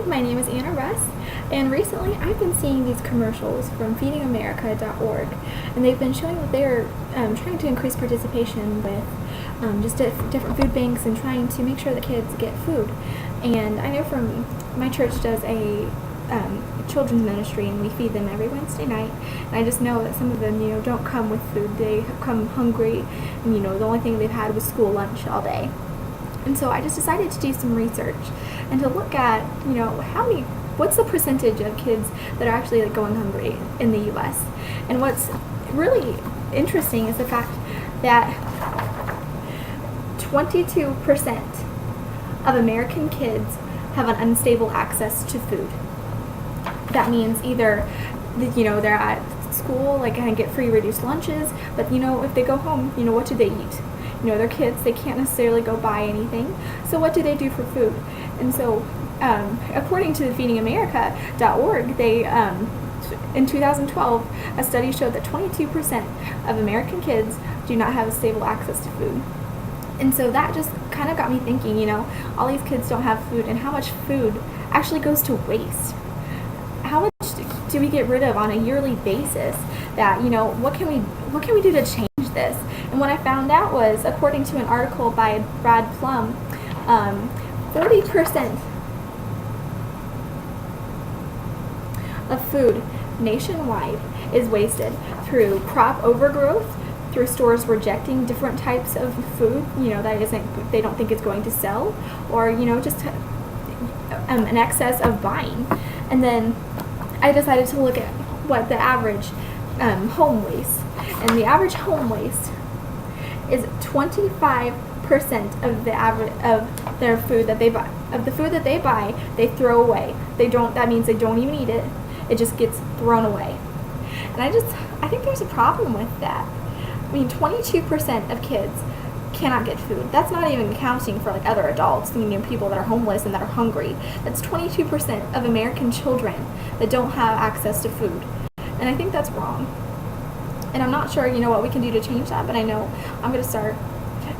my name is Anna Russ, and recently I've been seeing these commercials from feedingamerica.org, and they've been showing that they're trying to increase participation with just different food banks and trying to make sure that kids get food. And I know from my church does a children's ministry, and we feed them every Wednesday night. And I just know that some of them, don't come with food. They come hungry, and the only thing they've had was school lunch all day. And so I just decided to do some research and to look at, what's the percentage of kids that are actually going hungry in the U.S. And what's really interesting is the fact that 22% of American kids have an unstable access to food. That means either, they're at school, and get free reduced lunches, but if they go home, what do they eat? They're kids, they can't necessarily go buy anything, so what do they do for food? And so, according to feedingamerica.org, they, in 2012, a study showed that 22% of American kids do not have a stable access to food. And so that just kind of got me thinking, all these kids don't have food, and how much food actually goes to waste. How much do we get rid of on a yearly basis? That, what can we do to change this? And what I found out was, according to an article by Brad Plum, 40% of food nationwide is wasted through crop overgrowth, through stores rejecting different types of food, they don't think it's going to sell, or just an excess of buying. And then I decided to look at what the average home waste, and the average home waste is 25% of the average of their food that they buy. Of the food that they buy, they throw away. That means they don't even eat it. It just gets thrown away. And I think there's a problem with that. 22% of kids cannot get food. That's not even counting for other adults, people that are homeless and that are hungry. That's 22% of American children that don't have access to food. And I think that's wrong. And I'm not sure, what we can do to change that, but I know I'm going to start.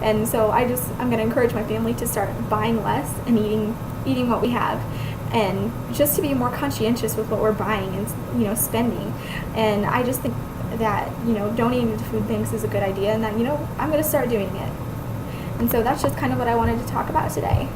And so I'm going to encourage my family to start buying less and eating what we have, and just to be more conscientious with what we're buying and, spending. And I just think that, donating to food banks is a good idea, and that, I'm going to start doing it. And so that's just kind of what I wanted to talk about today.